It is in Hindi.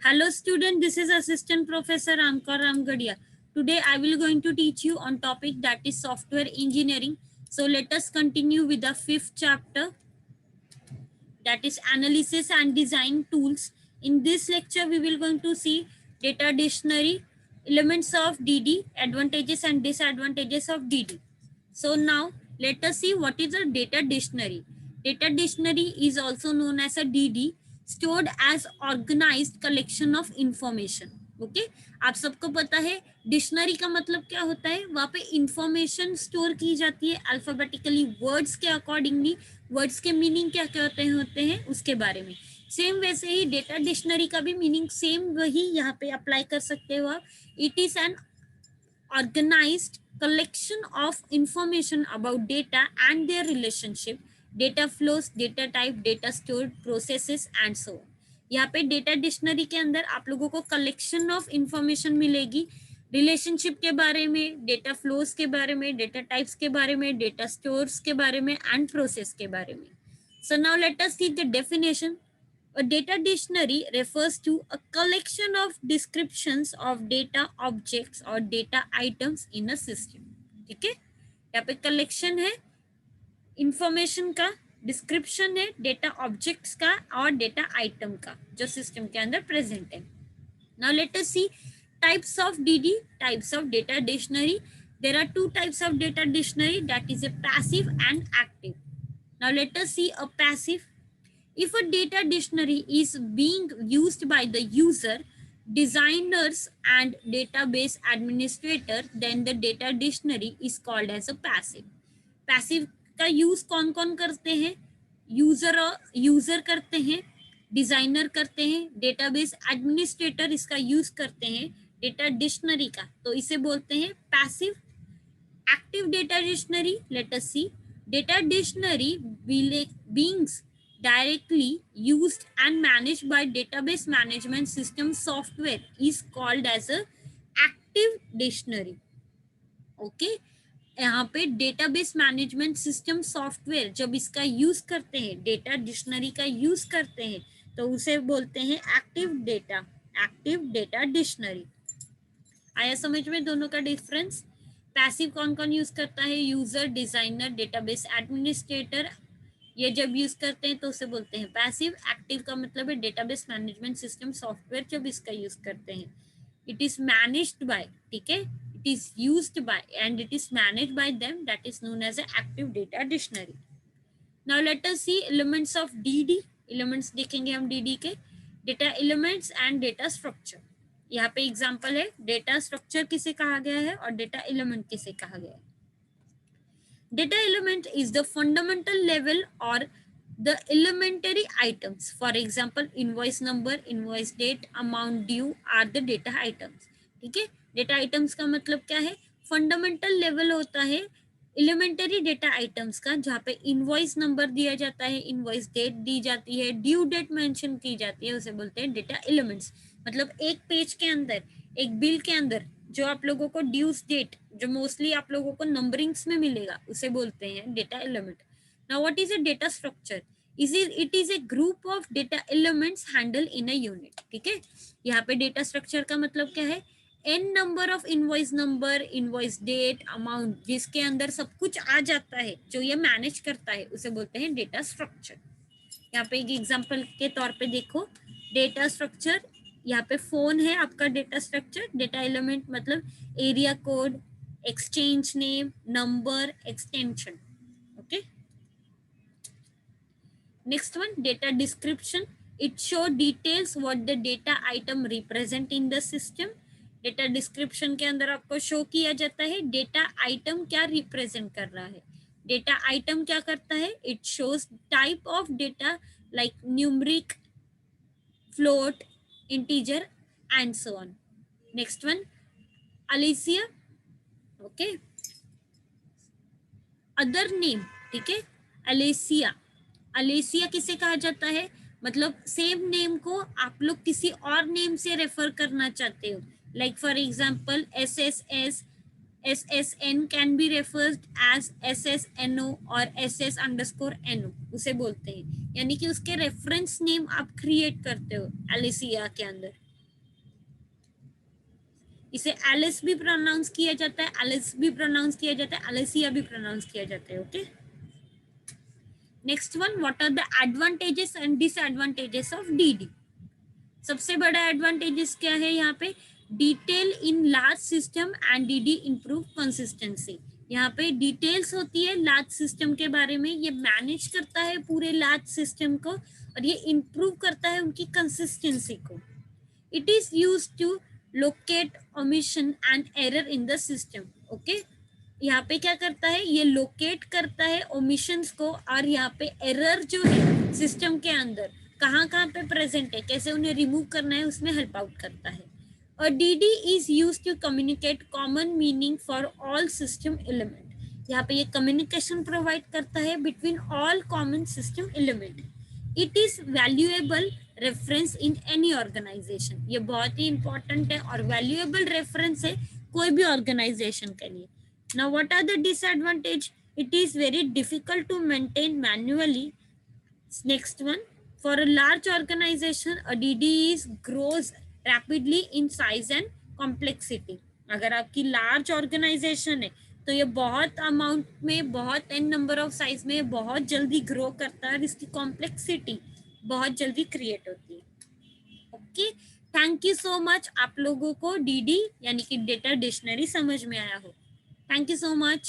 Hello student, this is Assistant Professor Amkar Ramgadia. Today I will going to teach you on topic that is software engineering. So let us continue with the fifth chapter, that is analysis and design tools. In this lecture we will going to see data dictionary, elements of DD, advantages and disadvantages of DD. So now let us see what is a data dictionary. Data dictionary is also known as a DD, stored as organized collection of information. Okay आप सबको पता है डिक्शनरी का मतलब क्या होता है, वहाँ पे इंफॉर्मेशन स्टोर की जाती है अल्फाबेटिकली वर्ड्स के अकॉर्डिंगली, वर्ड्स के मीनिंग क्या क्या होते हैं उसके बारे में. सेम वैसे ही डेटा डिक्शनरी का भी मीनिंग सेम वही यहाँ पे अप्लाई कर सकते हो आप. It is an organized collection of information about data and their relationship, data flows, data type, data stored, processes and so on. यहाँ पे डेटा डिक्शनरी के अंदर आप लोगों को कलेक्शन ऑफ इंफॉर्मेशन मिलेगी रिलेशनशिप के बारे में, डेटा फ्लोज के बारे में, डेटा टाइप्स के बारे में, डेटा स्टोर्स के बारे में एंड प्रोसेस के बारे में. So now let us see the definition. A data dictionary refers to a collection of descriptions of data objects or data items in a system. ठीक है, यहाँ पे कलेक्शन है इंफॉर्मेशन का, डिस्क्रिप्शन है डेटा ऑब्जेक्ट्स का और डेटा आइटम का जो सिस्टम के अंदर प्रेजेंट है. Now let us see types of DD, types of data dictionary. There are two types of data dictionary, that is a passive and active. Now let us see a passive. If a data dictionary is being used by the user, designers and database administrator, then the data dictionary is called as a passive. Passive का यूज कौन कौन करते हैं? यूजर करते हैं, डिजाइनर करते हैं, डेटाबेस एडमिनिस्ट्रेटर इसका यूज करते हैं डेटा डिक्शनरी का, तो इसे बोलते हैं passive. Active data dictionary, let us see. Data dictionary being directly used and managed by database management system software is called as a active dictionary. Okay यहाँ पे डेटाबेस मैनेजमेंट सिस्टम सॉफ्टवेयर जब इसका यूज करते हैं, डेटा डिक्शनरी का यूज करते हैं, तो उसे बोलते हैं एक्टिव डेटा डिक्शनरी. आया समझ में दोनों का डिफरेंस? पैसिव कौन कौन यूज करता है? यूजर, डिजाइनर, डेटाबेस एडमिनिस्ट्रेटर, ये जब यूज करते हैं तो उसे बोलते हैं पैसिव. एक्टिव का मतलब है डेटाबेस मैनेजमेंट सिस्टम सॉफ्टवेयर जब इसका यूज करते हैं. इट इज मैनेज्ड बाय, ठीक है, it is used by and it is managed by them, that is known as active data dictionary. Now let us see elements of DD. Elements देखेंगे हम डीडी के. Data elements and data structure. यहाँ पे एग्जांपल है, डेटा स्ट्रक्चर किसे कहा गया है और डेटा एलिमेंट किसे कहा गया है. Data element is the fundamental level or the elementary items. For example, invoice number, invoice date, amount due are the data items. ठीक है, डेटा आइटम्स का मतलब क्या है? फंडामेंटल लेवल होता है एलिमेंटरी डेटा आइटम्स का, जहाँ पे इनवॉइस नंबर दिया जाता है, इनवॉइस डेट दी जाती है, ड्यू डेट मेंशन की जाती है, उसे बोलते हैं डेटा एलिमेंट्स. मतलब एक पेज के अंदर, एक बिल के अंदर जो आप लोगों को ड्यूज डेट, जो मोस्टली आप लोगों को नंबरिंग्स में मिलेगा, उसे बोलते हैं data element. Now what is a data structure? It is a group of data elements handle in a unit. ठीक है, यहाँ पे डेटा स्ट्रक्चर का मतलब क्या है? n number of invoice number, invoice date, amount, जिसके अंदर सब कुछ आ जाता है, जो ये मैनेज करता है, उसे बोलते हैं डेटा स्ट्रक्चर. यहाँ पे एक एग्जांपल के तौर पे देखो, डेटा स्ट्रक्चर, यहाँ पे फोन है आपका डेटा स्ट्रक्चर. डेटा एलिमेंट मतलब area code, exchange name, number, extension. Okay, next one, data description. It show details what the data item represent in the system. Data description के अंदर आपको शो किया जाता है डेटा आइटम क्या रिप्रेजेंट कर रहा है. डेटा आइटम क्या करता है? It shows type of data like numeric, float, integer and so on. Next one, Alicia. Okay, other name. ठीक है, Alicia. Alicia किसे कहा जाता है? मतलब सेम नेम को आप लोग किसी और नेम से रेफर करना चाहते हो. Like for example SSS, SSN can be referred as SSNO और SS_NO, उसे बोलते हैं. यानी कि उसके रेफरेंस नेम आप क्रिएट करते हो एलिसिया के अंदर. इसे एलिस भी प्रोनाउंस किया जाता है, एलिस भी प्रोनाउंस किया जाता है, एलिसिया भी प्रोनाउंस किया जाता है. Okay, next one, what are the advantages and disadvantages of DD. सबसे बड़ा एडवांटेजेस क्या है यहाँ पे, detail in large system and DD improve consistency. यहाँ पे डिटेल्स होती है लार्ज सिस्टम के बारे में, ये मैनेज करता है पूरे लार्ज सिस्टम को और ये इंप्रूव करता है उनकी कंसिस्टेंसी को. It is use to locate omission and error in the system. Okay, यहाँ पे क्या करता है, ये लोकेट करता है ओमिशंस को और यहाँ पे एरर जो है सिस्टम के अंदर कहाँ कहाँ पे प्रेजेंट है, कैसे उन्हें रिमूव करना है, उसमें हेल्प आउट करता है. और DD is use to communicate common meaning for all system element. यहाँ पे ये कम्युनिकेशन प्रोवाइड करता है between all common system element. It is valuable reference in any organisation. ये बहुत ही इंपॉर्टेंट है और वैल्यूएबल रेफरेंस है कोई भी ऑर्गेनाइजेशन के लिए. Now, what are the disadvantage? It is very difficult to maintain manually. Next one, for a large organization, a DD is grows rapidly in size and complexity. अगर आपकी large organization है तो ये बहुत अमाउंट में, बहुत n नंबर ऑफ साइज में बहुत जल्दी ग्रो करता है और इसकी कॉम्प्लेक्सिटी बहुत जल्दी क्रिएट होती है. Okay, thank you so much. आप लोगों को डीडी यानी कि डेटा डिक्शनरी समझ में आया हो. Thank you so much.